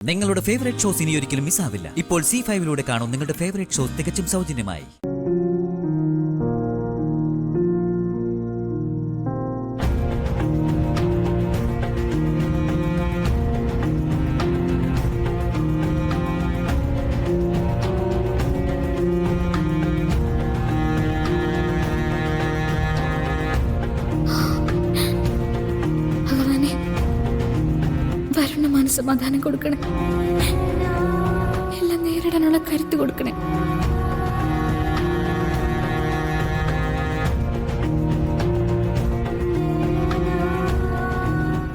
നിങ്ങളുടെ favourite shows ഇനി ഒരിക്കലും മിസ്സാവില്ല. ഇപ്പോൾ C5 കാണും നിങ്ങളുടെ ഫേവറേറ്റ് ഷോസ് തികച്ചും സൗജന്യമായി. സമാധാനം കൊടുക്കണേ, എല്ലാം നേരിടാനുള്ള കരുത്ത് കൊടുക്കണേ.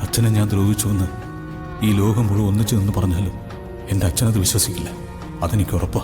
അച്ഛനെ ഞാൻ ദ്രോഹിച്ചുവെന്ന് ഈ ലോകം മുഴുവൻ ഒന്നിച്ചു നിന്ന് പറഞ്ഞാലും എൻ്റെ അച്ഛനത് വിശ്വസിക്കില്ല. അതെനിക്ക് ഉറപ്പാ.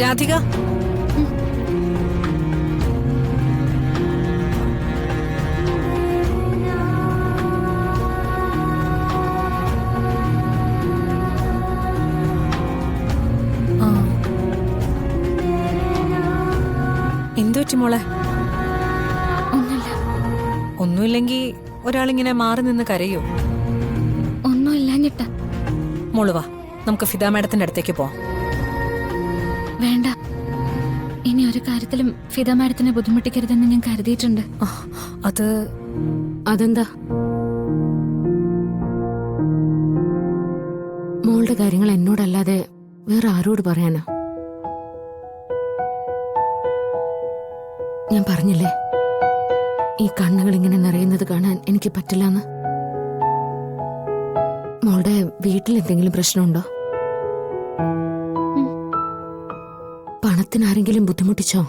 രാധിക, എന്തുപറ്റി മോളെ? ഒന്നുമില്ലെങ്കിൽ ഒരാളിങ്ങനെ മാറി നിന്ന് കരയോ? ഒന്നുമില്ലാഞ്ഞിട്ട. മോള് വാ, നമുക്ക് ഫിദ മാഡത്തിന്റെ അടുത്തേക്ക് പോവാം. വേണ്ട, ഇനി ഒരു കാര്യത്തിലും ഫിദ മാഡത്തിനെ ബുദ്ധിമുട്ടിക്കരുതെന്ന് ഞാൻ കരുതിയിട്ടുണ്ട്. അതെന്താ? മോളുടെ കാര്യങ്ങൾ എന്നോടല്ലാതെ വേറെ ആരോട് പറയാനാ? ഞാൻ പറഞ്ഞില്ലേ, ഈ കണ്ണുകൾ ഇങ്ങനെ നിറയുന്നത് കാണാൻ എനിക്ക് പറ്റില്ലെന്ന്. മോളുടെ വീട്ടിൽ എന്തെങ്കിലും പ്രശ്നമുണ്ടോ? പണത്തിനാരെങ്കിലും ബുദ്ധിമുട്ടിച്ചോ?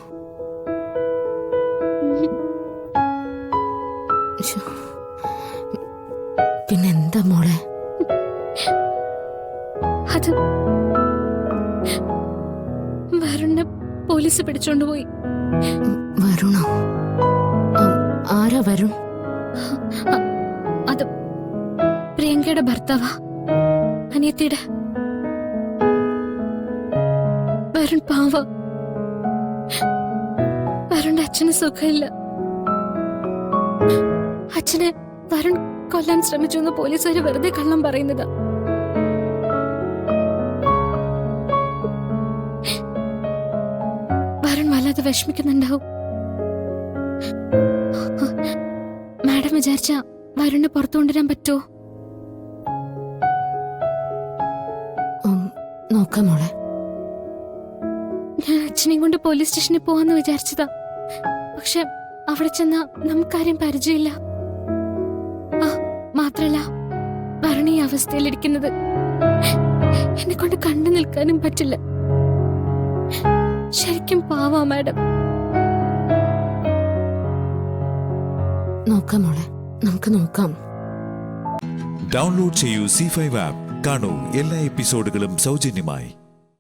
പിന്നെന്താ മോളെ? അത് വരുണിനെ പോലീസ് പിടിച്ചോണ്ടുപോയി. വരുണോ? ആരാ വരുൺ? അത് പ്രിയങ്കയുടെ ഭർത്താവാ, അനിയത്തിയുടെ. വരുൺ പാവ. വരുണിന്റെ അച്ഛന് സുഖമില്ല. അച്ഛനെ വരുൺ കൊല്ലാൻ ശ്രമിച്ചു എന്ന് പോലീസുകാര് വെറുതെ കള്ളം പറയുന്നതാ. വരുൺ വല്ലാതെ വിഷമിക്കുന്നുണ്ടാവും. മാഡം വിചാരിച്ച വരുണിനെ പുറത്തു കൊണ്ടുവരാൻ പറ്റുമോ? നോക്കാം മോളെ. ഞാൻ അച്ഛനെയും കൊണ്ട് പോലീസ് സ്റ്റേഷനിൽ പോവാന്ന് വിചാരിച്ചതാ. പക്ഷെ അവിടെ ചെന്നാ നമുക്കാരും പരിചയമില്ല. മാത്രല്ല വരുൺ ഈ അവസ്ഥയിലിരിക്കുന്നത് എന്നെ കൊണ്ട് കണ്ടു നിൽക്കാനും പറ്റില്ല. ശരിക്കും പാവാ മാഡം. നോക്കാം മോളെ, നമുക്ക് നോക്കാം. ഡൗൺലോഡ് ചെയ്യൂ C5 ആപ്പ്. കാണൂ എല്ലാ എപ്പിസോഡുകളും സൗജന്യമായി.